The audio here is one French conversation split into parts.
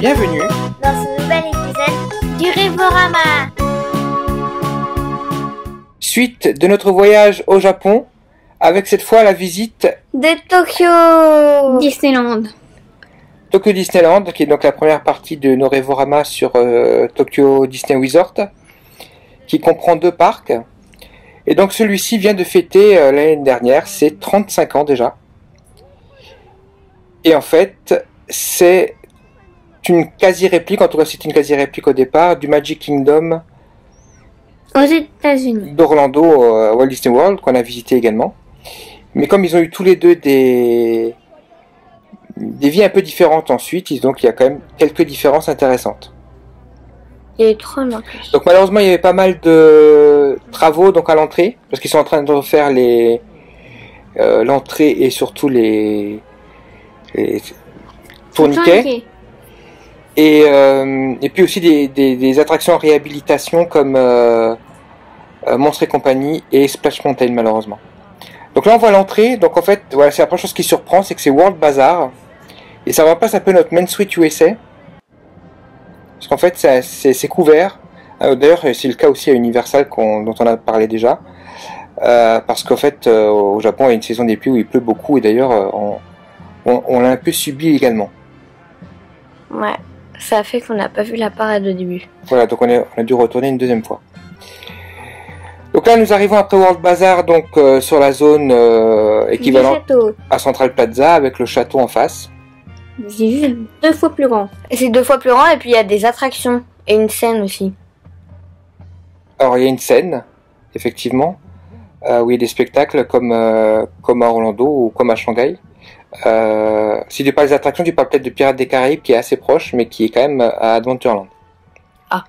Bienvenue dans ce nouvel épisode du Révorama. Suite de notre voyage au Japon, avec cette fois la visite De Tokyo Disneyland. Tokyo Disneyland, qui est donc la première partie de nos Révorama sur Tokyo Disney Resort, qui comprend 2 parcs. Et donc celui-ci vient de fêter l'année dernière, c'est 35 ans déjà. Et en fait, c'est une quasi-réplique, en tout cas c'est une quasi-réplique au départ, du Magic Kingdom Aux États-Unis. d'Orlando Walt Disney World, qu'on a visité également. Mais comme ils ont eu tous les deux des vies un peu différentes ensuite, donc il y a quand même quelques différences intéressantes. Il y a eu 3 en plus. Donc malheureusement il y avait pas mal de travaux donc à l'entrée, parce qu'ils sont en train de refaire l'entrée et surtout les tourniquets. Et puis aussi des attractions en réhabilitation comme Monstres et compagnie et Splash Mountain malheureusement. Donc là on voit l'entrée, donc en fait voilà, c'est la première chose qui surprend, c'est que c'est World Bazaar. Et ça remplace un peu notre Main Street USA. Parce qu'en fait c'est couvert. D'ailleurs c'est le cas aussi à Universal dont on a parlé déjà. Parce qu'en fait au Japon il y a une saison des pluies où il pleut beaucoup et d'ailleurs on l'a un peu subi également. Ouais, ça a fait qu'on n'a pas vu la parade au début. Voilà, donc on a dû retourner une deuxième fois. Donc là nous arrivons après World Bazaar, donc sur la zone équivalente à Central Plaza avec le château en face. C'est juste 2 fois plus grand. Et c'est 2 fois plus grand et puis il y a des attractions et une scène aussi. Alors il y a une scène, effectivement, où il y a des spectacles comme à Orlando ou comme à Shanghai. Si tu parles des attractions, tu parles peut-être de Pirates des Caraïbes qui est assez proche, mais qui est quand même à Adventureland. Ah.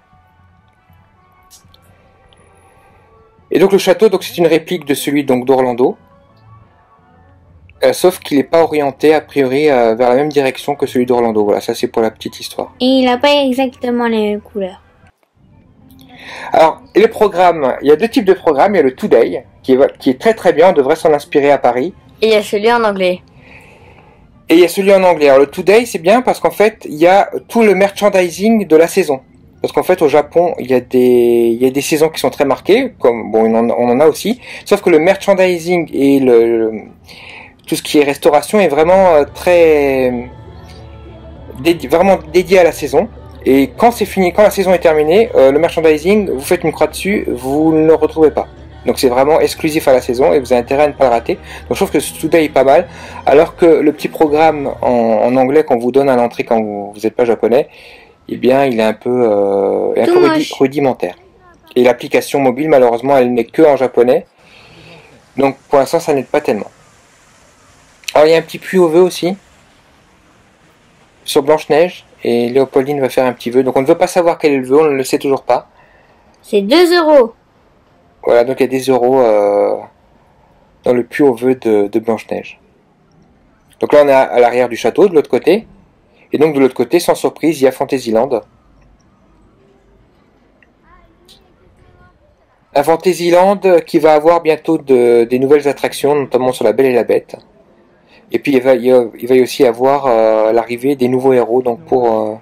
Et donc le château, donc c'est une réplique de celui donc d'Orlando, sauf qu'il n'est pas orienté a priori vers la même direction que celui d'Orlando. Voilà, ça c'est pour la petite histoire. Et il n'a pas exactement les mêmes couleurs. Alors, et le programme, il y a 2 types de programmes. Il y a le Today, qui est très très bien, on devrait s'en inspirer à Paris. Et il y a celui en anglais. Et il y a celui en anglais. Alors le Today, c'est bien parce qu'en fait, il y a tout le merchandising de la saison. Parce qu'en fait, au Japon, il y a des saisons qui sont très marquées, comme bon, on en a aussi. Sauf que le merchandising et tout ce qui est restauration est vraiment vraiment dédié à la saison. Et quand c'est fini, quand la saison est terminée, le merchandising, vous faites une croix dessus, vous ne le retrouvez pas. Donc c'est vraiment exclusif à la saison et vous avez intérêt à ne pas le rater. Donc je trouve que ce Today est pas mal, alors que le petit programme en anglais qu'on vous donne à l'entrée quand vous n'êtes pas japonais, eh bien il est un peu rudimentaire. Et l'application mobile malheureusement elle n'est que en japonais, donc pour l'instant ça n'aide pas tellement. Alors il y a un petit puits au vœu aussi, sur Blanche-Neige, et Léopoldine va faire un petit vœu, donc on ne veut pas savoir quel est le vœu, on ne le sait toujours pas. C'est 2 €. Voilà, donc il y a des euros dans le puits au vœu de Blanche-Neige. Donc là on est à l'arrière du château, de l'autre côté. Et donc de l'autre côté, sans surprise, il y a Fantasyland. Un Fantasyland qui va avoir bientôt des nouvelles attractions, notamment sur La Belle et la Bête. Et puis il va y aussi avoir l'arrivée des nouveaux héros donc pour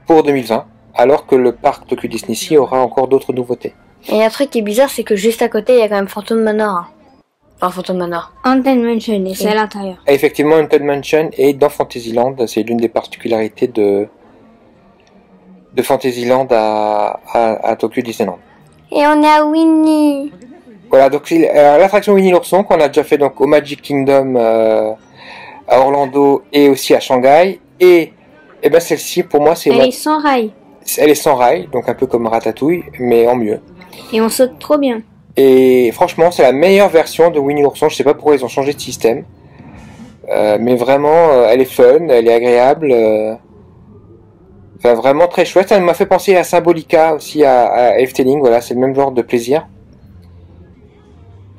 2020. Alors que le parc Tokyo Disney Sea aura encore d'autres nouveautés. Et un truc qui est bizarre, c'est que juste à côté, il y a quand même Phantom Manor. Enfin, Phantom Manor. Haunted Mansion, et c'est à l'intérieur. Et effectivement, Haunted Mansion est dans Fantasyland. C'est l'une des particularités de Fantasyland à Tokyo Disneyland. Et on est à Winnie. Voilà, donc l'attraction Winnie l'ourson qu'on a déjà fait donc au Magic Kingdom à Orlando et aussi à Shanghai. Et ben celle-ci, pour moi, c'est... Elle est sans rail. Elle est sans rail, donc un peu comme Ratatouille, mais en mieux. Et on saute trop bien. Et franchement, c'est la meilleure version de Winnie l'ourson. Je sais pas pourquoi ils ont changé de système. Mais vraiment, elle est fun, elle est agréable. Enfin, vraiment très chouette. Ça m'a fait penser à Symbolica aussi, à Efteling. Voilà, c'est le même genre de plaisir.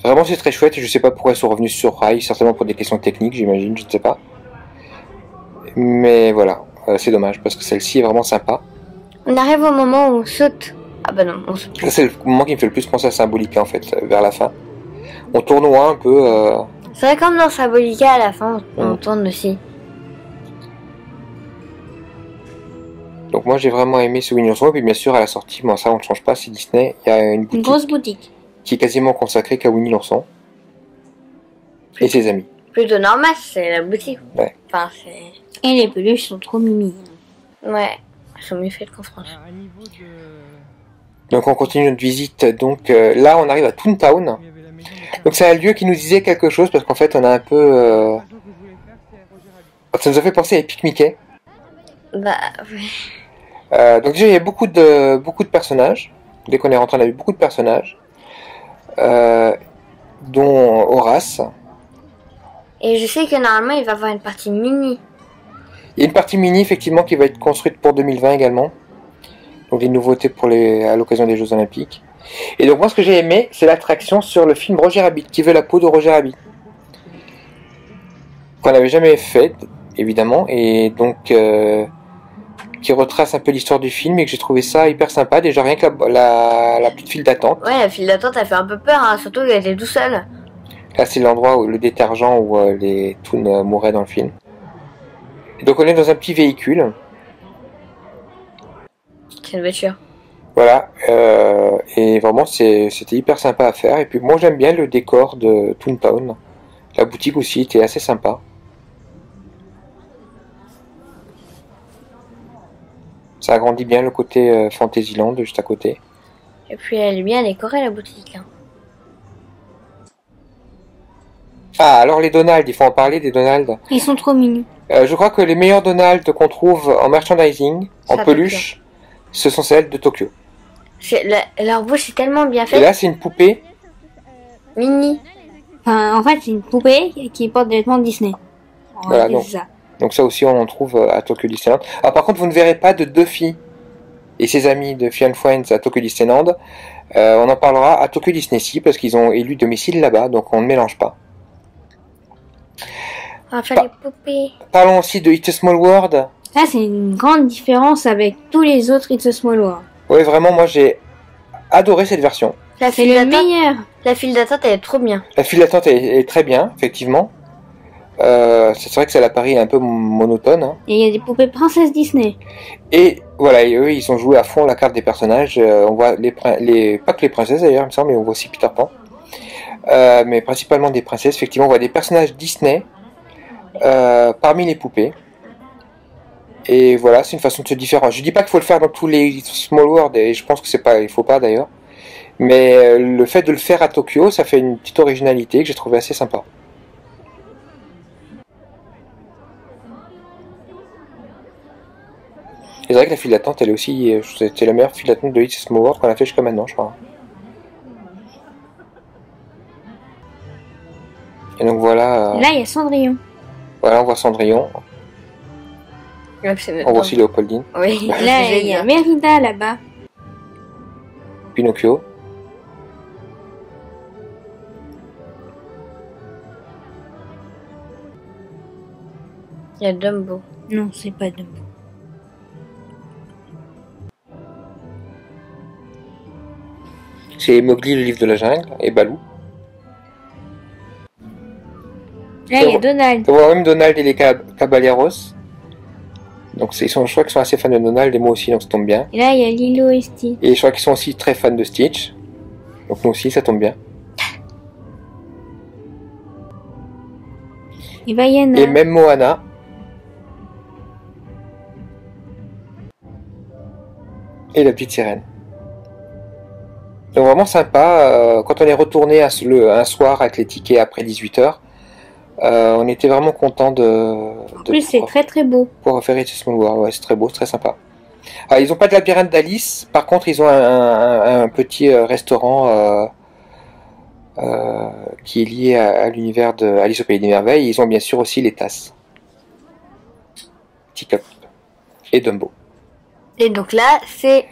Vraiment, c'est très chouette. Je sais pas pourquoi ils sont revenus sur rail. Certainement pour des questions techniques, j'imagine. Je ne sais pas. Mais voilà, c'est dommage parce que celle-ci est vraiment sympa. On arrive au moment où on saute. Ah bah non, on saute. Ça, c'est le moment qui me fait le plus penser à Symbolica en fait, vers la fin. On tourne loin un peu. C'est vrai comme dans Symbolica à la fin, on tourne aussi. moi j'ai vraiment aimé ce Winnie l'ourson. Et puis bien sûr à la sortie, bon ça on ne change pas, c'est Disney. Il y a une boutique grosse boutique. qui est quasiment consacrée qu'à Winnie l'ourson et ses amis. Plutôt normal, c'est la boutique. Ouais. Enfin, et les peluches sont trop mimi. Ouais, elles sont mieux faites qu'en France. Donc on continue notre visite. Donc là on arrive à Toontown. Donc c'est un lieu qui nous disait quelque chose parce qu'en fait on a un peu... Ça nous a fait penser à Epic Mickey. Bah oui. Donc déjà il y a beaucoup de personnages. Dès qu'on est rentré on a vu beaucoup de personnages. Dont Horace. Et je sais que normalement il va y avoir une partie mini. Il y a une partie mini effectivement qui va être construite pour 2020 également. Donc des nouveautés à l'occasion des Jeux Olympiques. Et donc moi ce que j'ai aimé c'est l'attraction sur le film Roger Rabbit, qui veut la peau de Roger Rabbit. Qu'on n'avait jamais fait évidemment. Et donc qui retrace un peu l'histoire du film et que j'ai trouvé ça hyper sympa. Déjà rien que la petite file d'attente. Ouais, la file d'attente a fait un peu peur, hein, surtout qu'elle était tout seule. Là c'est l'endroit où le détergent où les Toons mouraient dans le film. Et donc on est dans un petit véhicule. C'est une voiture. Voilà, et vraiment c'était hyper sympa à faire. Et puis moi j'aime bien le décor de Toontown. La boutique aussi était assez sympa. Ça agrandit bien le côté Fantasyland juste à côté. Et puis elle est bien décorée la boutique. Hein. Ah, alors les Donald, il faut en parler des Donald. Ils sont trop mignons. Je crois que les meilleurs Donald qu'on trouve en merchandising, en peluche, ce sont celles de Tokyo. Leur bouche est tellement bien faite. Et là c'est une poupée. Mini. Enfin, en fait c'est une poupée qui porte des vêtements de Disney. Voilà, donc ça aussi on en trouve à Tokyo Disneyland. Ah, par contre vous ne verrez pas de Duffy et ses amis de Fun Friends à Tokyo Disneyland. On en parlera à Tokyo Disney Sea parce qu'ils ont élu domicile là-bas, donc on ne mélange pas. Enfin les poupées. Parlons aussi de It's a Small World. Là c'est une grande différence avec tous les autres It's a Small World. Oui vraiment moi j'ai adoré cette version. C'est le meilleur. La file d'attente elle est trop bien. La file d'attente est très bien effectivement. C'est vrai que ça paraît un peu monotone. Hein. Et il y a des poupées princesses Disney. Et voilà, et eux ils ont joué à fond la carte des personnages. On voit pas que les princesses d'ailleurs, il me semble, mais on voit aussi Peter Pan. Mais principalement des princesses. Effectivement, on voit des personnages Disney parmi les poupées. Et voilà, c'est une façon de se différencier. Je dis pas qu'il faut le faire dans tous les Small World, et je pense que il faut pas d'ailleurs. Mais le fait de le faire à Tokyo, ça fait une petite originalité que j'ai trouvé assez sympa. Et c'est vrai que la file d'attente, elle est aussi, c'était la meilleure file d'attente de It's a Small World qu'on a fait jusqu'à maintenant, je crois. Et donc voilà. Là, il y a Cendrillon. Voilà, on voit Cendrillon. On voit aussi Léopoldine. Oui, là, il y a Mérida là-bas. Pinocchio. Il y a Dumbo. Non, c'est pas Dumbo. C'est Mowgli, le livre de la jungle, et Baloo. Là, il y a Donald. On voit même Donald et les Caballeros. Donc je crois qu'ils sont assez fans de Donald, et moi aussi, donc ça tombe bien. Et là, il y a Lilo et Stitch. Et je crois qu'ils sont aussi très fans de Stitch. Donc nous aussi, ça tombe bien. Et Vaiana. Et même Moana. Et la petite sirène. Donc vraiment sympa. Quand on est retourné un soir avec les tickets après 18h, on était vraiment content En plus, c'est très très beau. Pour refaire It's a Small World, ouais, c'est très beau, c'est très sympa. Alors, ils n'ont pas de labyrinthe d'Alice, par contre, ils ont un petit restaurant qui est lié à l'univers de Alice au Pays des Merveilles. Ils ont bien sûr aussi les tasses. Teacup et Dumbo. Et donc là, c'est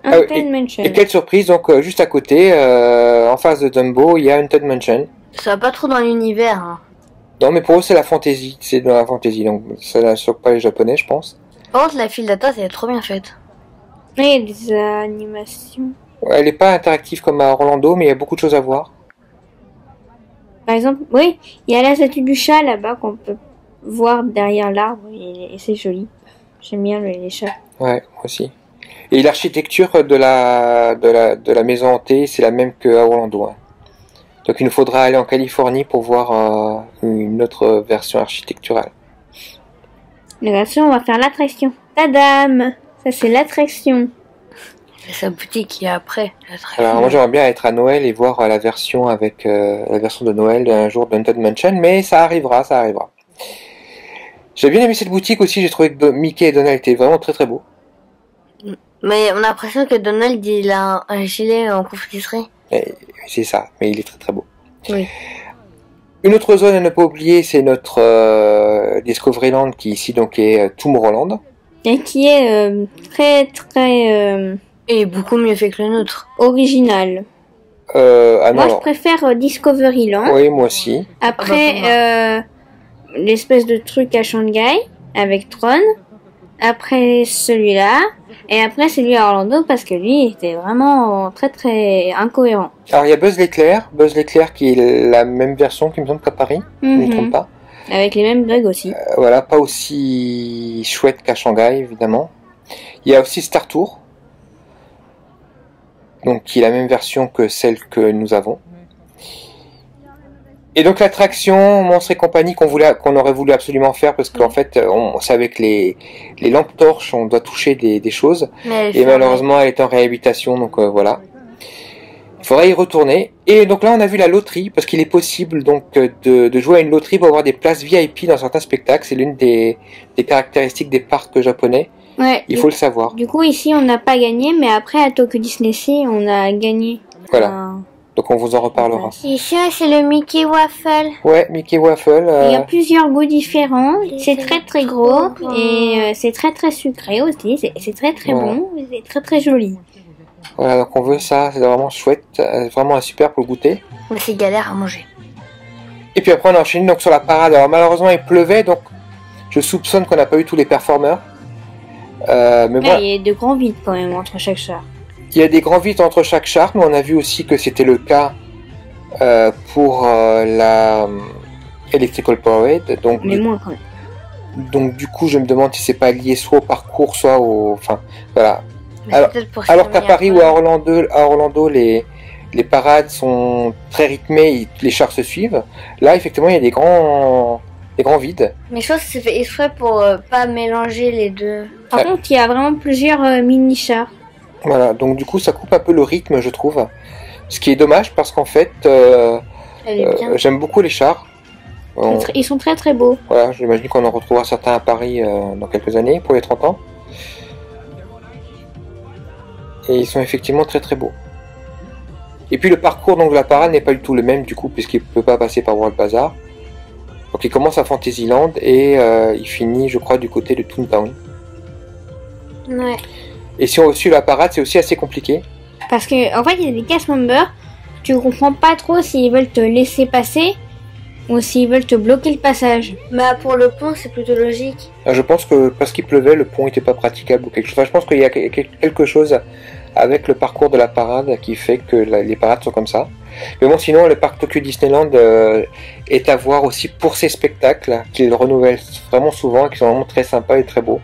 Haunted Mansion. Et quelle surprise, donc juste à côté, en face de Dumbo, il y a Haunted Mansion. Ça va pas trop dans l'univers. Hein. Non, mais pour eux, c'est la fantasy. C'est dans la fantasy, donc ça ne choque pas les Japonais, je pense. Par contre, la file d'attente, elle est trop bien faite. Oui, il y a des animations. Ouais, elle n'est pas interactive comme à Orlando, mais il y a beaucoup de choses à voir. Par exemple, oui, il y a la statue du chat là-bas qu'on peut voir derrière l'arbre, et c'est joli. J'aime bien les chats. Ouais, moi aussi. Et l'architecture de la maison hantée, c'est la même qu'à Orlando. Hein. Donc il nous faudra aller en Californie pour voir une autre version architecturale. La version, on va faire l'attraction. Tadam! Ça, c'est l'attraction. C'est sa boutique qui est après. Alors moi j'aimerais bien être à Noël et voir la version avec la version de Noël un jour d'Haunted Mansion, mais ça arrivera, ça arrivera. J'ai bien aimé cette boutique aussi, j'ai trouvé que Mickey et Donald étaient vraiment très très beaux. Mais on a l'impression que Donald, il a un gilet en confiserie. C'est ça, mais il est très très beau. Oui. Une autre zone à ne pas oublier, c'est notre Discoveryland qui ici donc est Tomorrowland. Et qui est très très Et beaucoup mieux fait que le nôtre. original. Moi, je préfère Discoveryland. Oui, moi aussi. Après, l'espèce de truc à Shanghai avec Tron. Après celui-là. Et après celui à Orlando parce que lui était vraiment très très incohérent. Alors il y a Buzz l'éclair qui est la même version qui me semble qu'à Paris, je ne me trompe pas. Avec les mêmes bugs aussi. Voilà, pas aussi chouette qu'à Shanghai évidemment. Il y a aussi Star Tour, donc qui est la même version que celle que nous avons. Et donc l'attraction Monstres et compagnie qu'on aurait voulu absolument faire parce qu'en fait on savait que les lampes torches on doit toucher des choses et malheureusement elle est en réhabilitation donc voilà. Il faudrait y retourner et donc là on a vu la loterie parce qu'il est possible donc de jouer à une loterie pour avoir des places VIP dans certains spectacles. C'est l'une des caractéristiques des parcs japonais. Ouais. Il faut le savoir. Du coup ici on n'a pas gagné mais après à Tokyo Disney Sea on a gagné. Voilà. Donc on vous en reparlera. Ici, c'est le Mickey Waffle. Ouais, Mickey Waffle. Il y a plusieurs goûts différents. C'est très très gros et c'est très très sucré aussi. C'est très très bon. C'est très très joli. Voilà, donc on veut ça. C'est vraiment chouette. Vraiment super pour le goûter. Mais c'est galère à manger. Et puis après on a enchaîné donc sur la parade. Alors malheureusement il pleuvait donc je soupçonne qu'on n'a pas eu tous les performeurs. Mais bon. Il y a de grands vides quand même entre chaque char. Il y a des grands vides entre chaque char, mais on a vu aussi que c'était le cas pour la Electrical Parade. Donc, mais moins quand même. Donc du coup, je me demande si c'est pas lié soit au parcours, soit au... Enfin, voilà. Alors qu'à Paris ou à Orlando, les parades sont très rythmées, les chars se suivent. Là, effectivement, il y a des grands vides. Mais je pense que c'est fait exprès pour pas mélanger les deux. Par contre, il y a vraiment plusieurs mini-chars. Voilà, donc du coup ça coupe un peu le rythme je trouve, ce qui est dommage parce qu'en fait j'aime beaucoup les chars. Ils sont très très beaux. Voilà, j'imagine qu'on en retrouvera certains à Paris dans quelques années pour les 30 ans. Et ils sont effectivement très très beaux. Et puis le parcours donc, de la parade n'est pas du tout le même du coup puisqu'il ne peut pas passer par World Bazaar. Donc il commence à Fantasyland et il finit je crois du côté de Toontown. Ouais. Et si on suit la parade, c'est aussi assez compliqué. Parce que en fait, il y a des cast members, tu comprends pas trop s'ils veulent te laisser passer ou s'ils veulent te bloquer le passage. Bah pour le pont, c'est plutôt logique. Je pense que parce qu'il pleuvait, le pont n'était pas praticable ou quelque chose. Enfin, je pense qu'il y a quelque chose avec le parcours de la parade qui fait que les parades sont comme ça. Mais bon, sinon, le parc Tokyo Disneyland est à voir aussi pour ses spectacles qu'ils renouvellent vraiment souvent et qui sont vraiment très sympas et très beaux.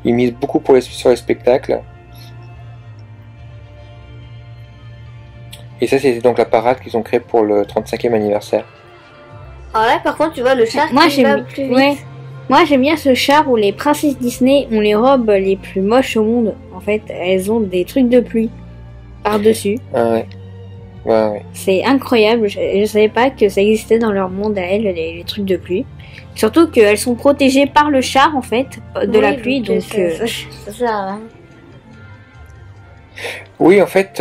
Ils misent beaucoup sur les spectacles. Et ça, c'était donc la parade qu'ils ont créée pour le 35e anniversaire. Alors là, par contre, tu vois, le char moi, qui va plus vite. Ouais. Moi, j'aime bien ce char où les princesses Disney ont les robes les plus moches au monde. En fait, elles ont des trucs de pluie par-dessus. Ah ouais. Ouais. C'est incroyable. Je savais pas que ça existait dans leur monde à elles, les trucs de pluie. Surtout qu'elles sont protégées par le char, en fait, de la pluie, donc... Ça sert à rien. Oui, en fait,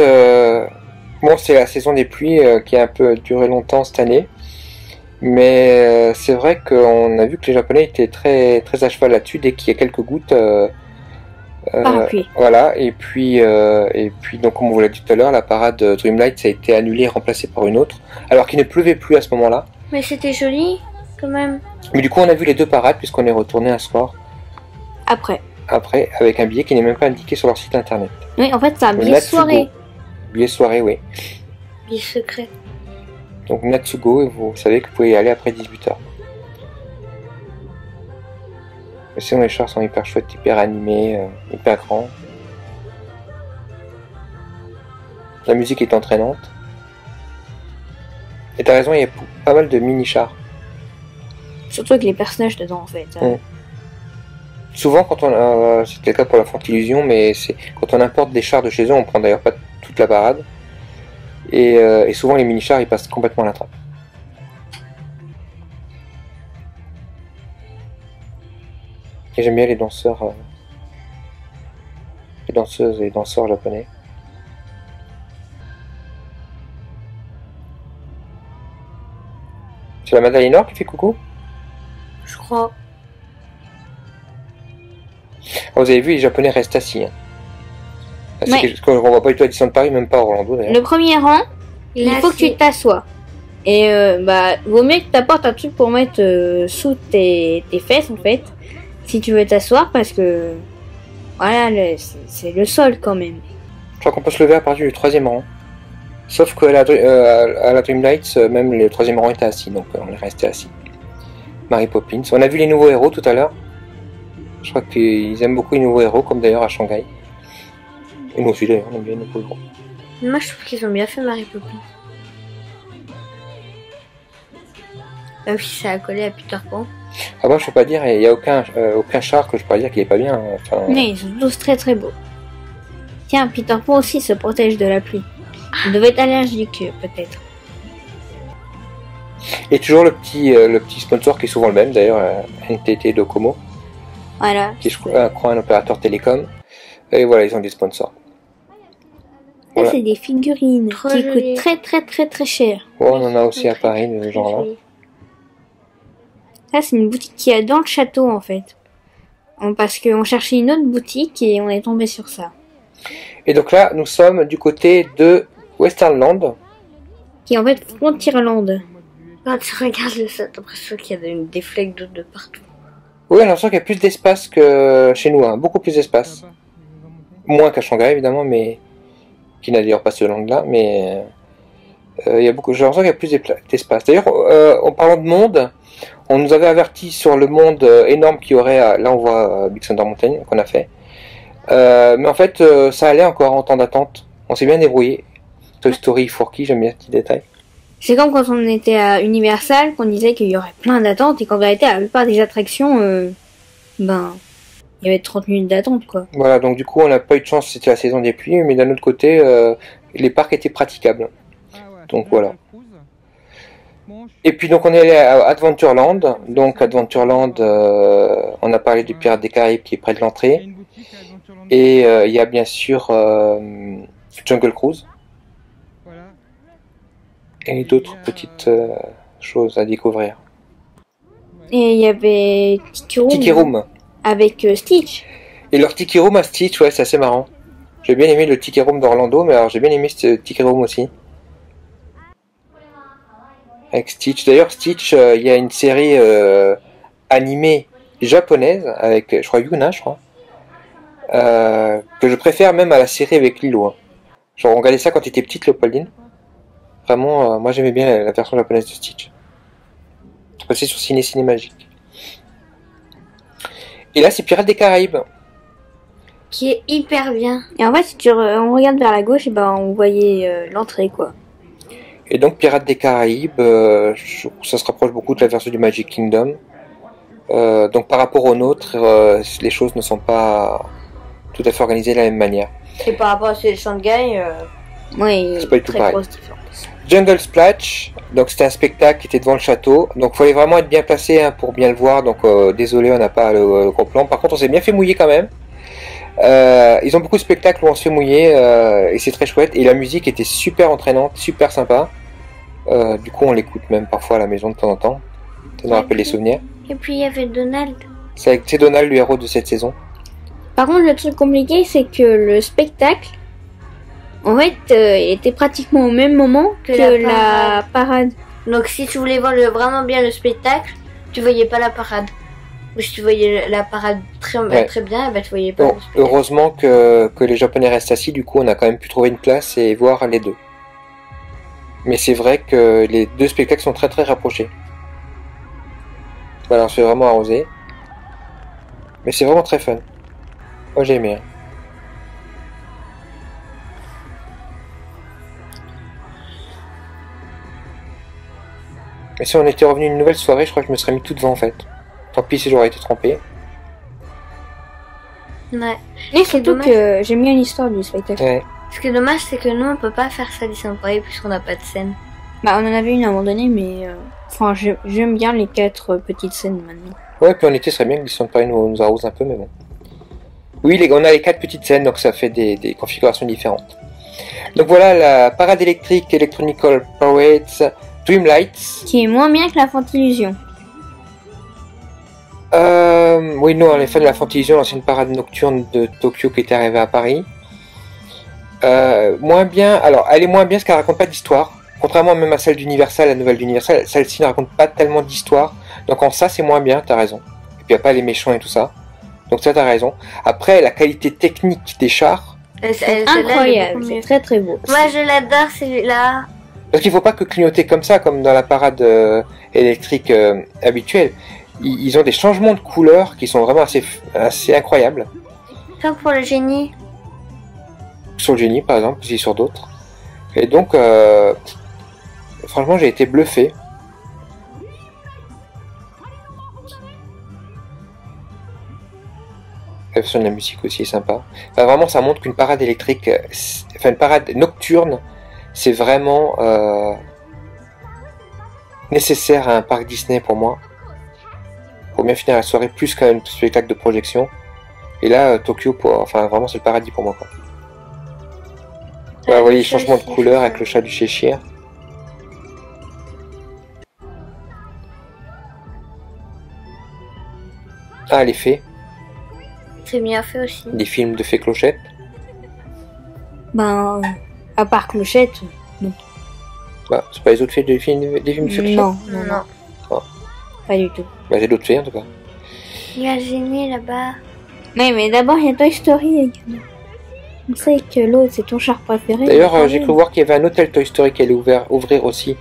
bon, c'est la saison des pluies qui a un peu duré longtemps cette année. Mais c'est vrai qu'on a vu que les Japonais étaient très, très à cheval là-dessus. Dès qu'il y a quelques gouttes... Parapluie. Voilà, et puis donc, comme on vous l'a dit tout à l'heure, la parade Dreamlight ça a été annulée et remplacée par une autre. Alors qu'il ne pleuvait plus à ce moment-là. Mais c'était joli, quand même. Mais du coup, on a vu les deux parades puisqu'on est retourné un soir. Après, avec un billet qui n'est même pas indiqué sur leur site internet. Oui, en fait, c'est un billet soirée. Billet soirée, oui. Billet secret. Donc Natsugo, et vous savez que vous pouvez y aller après 18h. Sinon les chars sont hyper chouettes, hyper animés, hyper grands. La musique est entraînante. Et t'as raison, il y a pas mal de mini-chars. Surtout avec les personnages dedans en fait. Souvent quand on c'était le cas pour la Fantillusion, mais c'est quand on importe des chars de chez eux, on prend d'ailleurs pas toute la parade. Et souvent les mini-chars ils passent complètement à la trappe. Et j'aime bien les danseurs, les danseuses et danseurs japonais. C'est la Madeleine qui fait coucou? Je crois. Vous avez vu, les Japonais restent assis. Hein. C'est Ouais. quelque chose qu'on voit pas du tout à Disneyland Paris, même pas à Orlando d'ailleurs. Le premier rang, il faut que tu t'assoies. Et vaut mieux que tu apportes un truc pour mettre sous tes fesses en fait. Si tu veux t'asseoir, parce que voilà, c'est le sol quand même. Je crois qu'on peut se lever à partir du 3e rang. Sauf qu'à à la Dreamlights, même le 3e rang était assis, donc on est resté assis. Mary Poppins. On a vu les nouveaux héros tout à l'heure. Je crois qu'ils aiment beaucoup les nouveaux héros, comme d'ailleurs à Shanghai. Et nous aussi d'ailleurs, on aime bien les nouveaux héros. Moi, je trouve qu'ils ont bien fait Mary Poppins. Ah oui, ça a collé à Peter Pan. Ah bon, je peux pas dire, il n'y a aucun char que je pourrais dire qu'il est pas bien. Enfin, Mais ils sont tous très très beaux. Tiens, Peter Pan aussi se protège de la pluie. Il devait être allergique peut-être. Et toujours le petit sponsor qui est souvent le même d'ailleurs, NTT Docomo, Voilà. qui est je crois un opérateur télécom. Et voilà, ils ont des sponsors. Ça, Voilà. c'est des figurines Trop qui joli. coûtent très très très très cher. Ouais, on en a aussi à Paris, de ce genre-là. Ça, c'est une boutique qui est dans le château en fait. Parce qu'on cherchait une autre boutique et on est tombé sur ça. Et donc là, nous sommes du côté de Westernland. Qui est en fait Frontierland. Quand tu regardes le set, t'as l'impression qu'il y a des flecs d'eau de partout. Oui, on a l'impression qu'il y a plus d'espace que chez nous, hein. Beaucoup plus d'espace. Moins qu'à Shanghai, évidemment, mais qui n'a d'ailleurs pas ce land-là, mais il y a beaucoup. J'ai l'impression qu'il y a plus d'espace. D'ailleurs, en parlant de monde, on nous avait averti sur le monde énorme qu'il y aurait. Là, on voit Big Thunder Mountain qu'on a fait. Mais en fait, ça allait encore en temps d'attente. On s'est bien débrouillé. Toy Story, Forky, j'aime bien ce petit détail. C'est comme quand on était à Universal, qu'on disait qu'il y aurait plein d'attentes et qu'en vérité, à la plupart des attractions, il y avait 30 minutes d'attente, quoi. Voilà, donc du coup, on n'a pas eu de chance, c'était la saison des pluies, mais d'un autre côté, les parcs étaient praticables. Donc voilà. Et puis donc on est allé à Adventureland. Donc Adventureland, on a parlé du Pirates des Caraïbes qui est près de l'entrée. Et il y a bien sûr Jungle Cruise. Et d'autres petites choses à découvrir. Et il y avait Tiki Room. avec Stitch. Et leur Tiki Room à Stitch, ouais, c'est assez marrant. J'ai bien aimé le Tiki Room d'Orlando, mais alors j'ai bien aimé ce Tiki Room aussi. Avec Stitch. D'ailleurs, Stitch, il y a une série animée japonaise avec, je crois, Yuna, je crois. Que je préfère même à la série avec Lilo. Hein. Genre, on regardait ça quand tu étais petite, Léopoldine. Vraiment, moi j'aimais bien la version japonaise de Stitch. C'est passé sur Ciné Magique. Et là, c'est Pirates des Caraïbes. Qui est hyper bien. Et en fait, si on regarde vers la gauche, et ben on voyait l'entrée, quoi. Et donc, Pirates des Caraïbes, ça se rapproche beaucoup de la version du Magic Kingdom. Donc, par rapport aux nôtres, les choses ne sont pas tout à fait organisées de la même manière. Et par rapport à celui de Shanghai, Oui, C'est pas du tout très pareil. grosse différence. Jungle Splash, donc c'était un spectacle qui était devant le château, donc il fallait vraiment être bien placé hein, pour bien le voir, donc désolé on n'a pas le gros plan, par contre on s'est bien fait mouiller quand même. Ils ont beaucoup de spectacles où on se fait mouiller et c'est très chouette, et la musique était super entraînante, super sympa, du coup on l'écoute même parfois à la maison de temps en temps, ça nous rappelle les souvenirs. et puis il y avait Donald. C'est Donald le héros de cette saison. Par contre, le truc compliqué, c'est que le spectacle, en fait, il était pratiquement au même moment que la parade. Donc si tu voulais voir vraiment bien le spectacle, tu voyais pas la parade. Ou si tu voyais la parade très bien, bah tu voyais pas Bon, le spectacle. heureusement que les Japonais restent assis, du coup on a quand même pu trouver une place et voir les deux. Mais c'est vrai que les deux spectacles sont très très rapprochés. Voilà, on se fait vraiment arroser. Mais c'est vraiment très fun. Moi j'ai aimé. Hein. Mais si on était revenu une nouvelle soirée, je crois que je me serais mis tout devant en fait. Tant pis si j'aurais été trompé. Ouais. Et surtout que j'aime bien l'histoire du spectacle. Ouais. Ce qui est dommage, c'est que nous, on peut pas faire ça Disneyland Paris puisqu'on n'a pas de scène. Bah, on en avait une à un moment donné, mais enfin, j'aime bien les 4 petites scènes maintenant. Ouais, puis en été, ce serait bien que Disneyland Paris nous arrose un peu, mais bon. Oui, on a les 4 petites scènes, donc ça fait des configurations différentes. Donc voilà la parade électrique Electronical Parades Dreamlights. Qui est moins bien que la Fantillusion. Oui, nous, on est fan de la Fantillusion, l'ancienne parade nocturne de Tokyo qui était arrivée à Paris. Moins bien, alors elle est moins bien parce qu'elle raconte pas d'histoire. Contrairement même à celle d'Universal, la nouvelle d'Universal, celle-ci ne raconte pas tellement d'histoire. Donc en ça, c'est moins bien, t'as raison. Et puis il n'y a pas les méchants et tout ça. Donc ça, t'as raison. Après, la qualité technique des chars. C'est Incroyable, c'est très très beau. Moi, je l'adore celui-là. Parce qu'il faut pas que clignoter comme ça, comme dans la parade électrique habituelle. Ils ont des changements de couleurs qui sont vraiment assez incroyables. Comme pour le génie. Sur le génie, par exemple, aussi sur d'autres. Et donc, franchement, j'ai été bluffé. La version de la musique aussi est sympa. Enfin, vraiment, ça montre qu'une parade électrique, enfin une parade nocturne, c'est vraiment nécessaire à un parc Disney pour moi. Pour bien finir la soirée, plus qu'un spectacle de projection. Et là, Tokyo, enfin vraiment, c'est le paradis pour moi, quoi. Voilà, vous voyez les changements de couleur avec le chat du Cheshire. Ah, les fées. C'est bien fait aussi. Des films de fées clochettes. Ben, à part Clochette, non. Bah, c'est pas les autres fées des films de fées clochettes. Non, Ah. pas du tout. Bah, c'est d'autres fées en tout cas. Il y a le génie là-bas. Mais d'abord, il y a Toy Story également. On sait que l'autre, c'est ton char préféré. D'ailleurs, j'ai cru voir qu'il y avait un hôtel Toy Story qui allait ouvrir aussi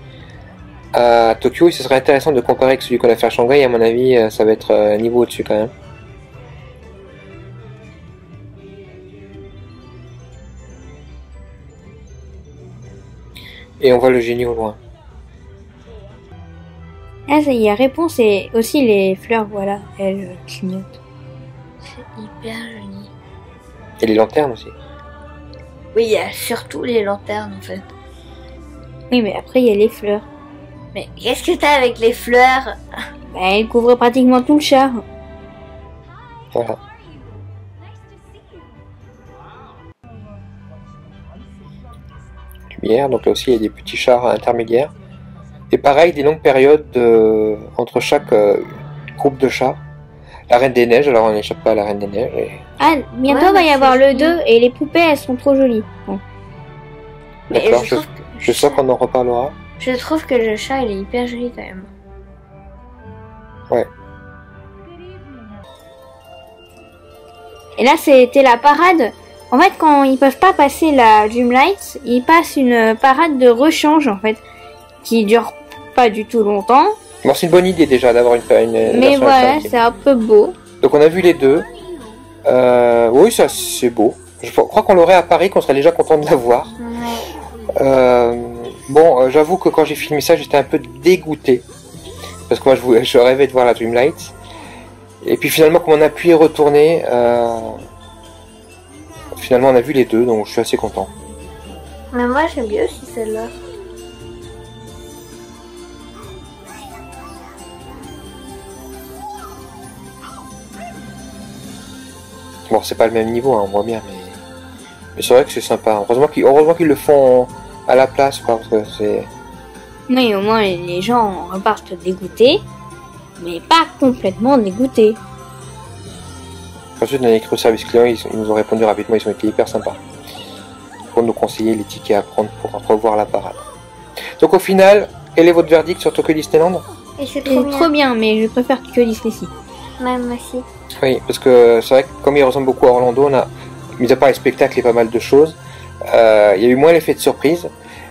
à Tokyo. Et ce serait intéressant de comparer avec celui qu'on a fait à Shanghai. À mon avis, ça va être un niveau au-dessus quand même. Et on voit le génie au loin. Ah, ça y est, réponse et aussi les fleurs, voilà, elles clignotent. C'est hyper joli. Et les lanternes aussi. Oui, il y a surtout les lanternes en fait. Oui, mais après, il y a les fleurs. Mais qu'est-ce que t'as avec les fleurs? Bah, elles couvrent pratiquement tout le char. Voilà. Lumière, donc là aussi il y a des petits chars intermédiaires. Et pareil, des longues périodes entre chaque groupe de chars. La Reine des Neiges, alors on n'échappe pas à la Reine des Neiges. Et... Ah, bientôt Ouais, va y mais avoir c'est le 2 et les poupées, elles sont trop jolies. Bon. Mais D'accord, je trouve je sens qu'on en reparlera. Je trouve que le chat il est hyper joli quand même. Ouais. Et là, c'était la parade. En fait, quand ils peuvent pas passer la Dreamlight, ils passent une parade de rechange, en fait, qui dure pas du tout longtemps. Bon, c'est une bonne idée déjà d'avoir une Mais version voilà, alternative. c'est un peu beau. Donc on a vu les deux. Oui, ça c'est beau. Je crois qu'on l'aurait à Paris, qu'on serait déjà content de la voir. Ouais. Bon, j'avoue que quand j'ai filmé ça, j'étais un peu dégoûté. Parce que moi, je rêvais de voir la Dreamlight. Et puis finalement, comme on a pu y retourner, finalement on a vu les deux, donc je suis assez content. Mais moi j'aime bien aussi celle-là. Bon, c'est pas le même niveau, hein, on voit bien, mais c'est vrai que c'est sympa. Heureusement qu'ils le font à la place, quoi, parce que c'est... Oui, au moins, les gens repartent dégoûtés, mais pas complètement dégoûtés. Ensuite, dans les écrit au service client, ils nous ont répondu rapidement, ils ont été hyper sympas. Pour nous conseiller les tickets à prendre pour revoir la parade. Donc au final, quel est votre verdict sur Tokyo Disneyland? Et c'est C'est trop bien, mais je préfère que Disney-ci. Même aussi. Oui, parce que c'est vrai que comme il ressemble beaucoup à Orlando, on a, mis à part les spectacles et pas mal de choses, il y a eu moins l'effet de surprise.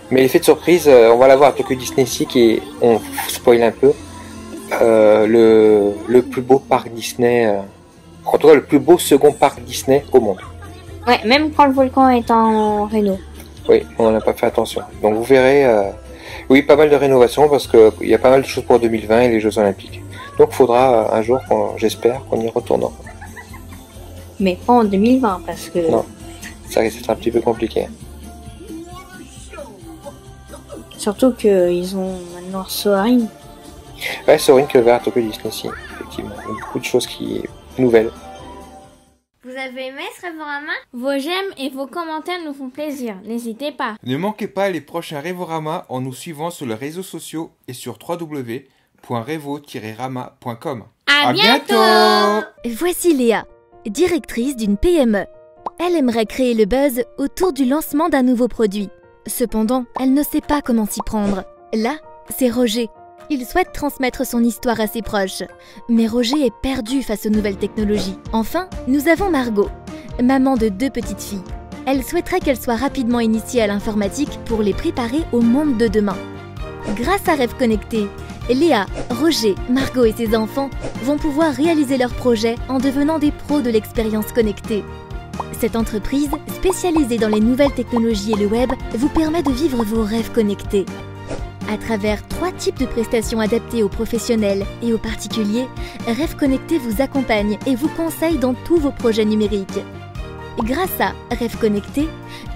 Mais l'effet de surprise, on va l'avoir à Tokyo Disney-Sea, qui est, on spoil un peu, le plus beau parc Disney En tout cas, le plus beau second parc Disney au monde. Ouais, même quand le volcan est en réno. Oui, on n'a pas fait attention. Donc vous verrez, oui, pas mal de rénovations parce que il y a pas mal de choses pour 2020 et les Jeux Olympiques. Donc il faudra un jour, j'espère, qu'on y retourne. Mais pas en 2020 parce que... Non, ça risque d'être un petit peu compliqué. Surtout qu'ils ont maintenant Soaring. Ouais, Soaring qui est ouvert à Tokyo Disney, si, effectivement. Il y a beaucoup de choses nouvelles. Vous avez aimé ce Révorama? Vos j'aime et vos commentaires nous font plaisir. N'hésitez pas. Ne manquez pas les prochains Révorama en nous suivant sur les réseaux sociaux et sur www.revo-rama.com. À bientôt. Voici Léa, directrice d'une PME. Elle aimerait créer le buzz autour du lancement d'un nouveau produit. Cependant, elle ne sait pas comment s'y prendre. Là, c'est Roger. Il souhaite transmettre son histoire à ses proches. Mais Roger est perdu face aux nouvelles technologies. Enfin, nous avons Margot, maman de 2 petites filles. Elle souhaiterait qu'elles soient rapidement initiées à l'informatique pour les préparer au monde de demain. Grâce à Rêve Connecté, Léa, Roger, Margot et ses enfants vont pouvoir réaliser leurs projets en devenant des pros de l'expérience connectée. Cette entreprise, spécialisée dans les nouvelles technologies et le web, vous permet de vivre vos rêves connectés. À travers 3 types de prestations adaptées aux professionnels et aux particuliers, Rêve Connecté vous accompagne et vous conseille dans tous vos projets numériques. Grâce à Rêve Connecté,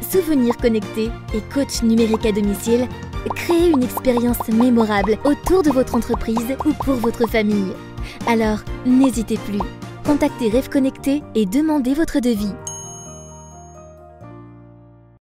Souvenirs connectés et coach numérique à domicile, créez une expérience mémorable autour de votre entreprise ou pour votre famille. Alors, n'hésitez plus. Contactez Rêve Connecté et demandez votre devis.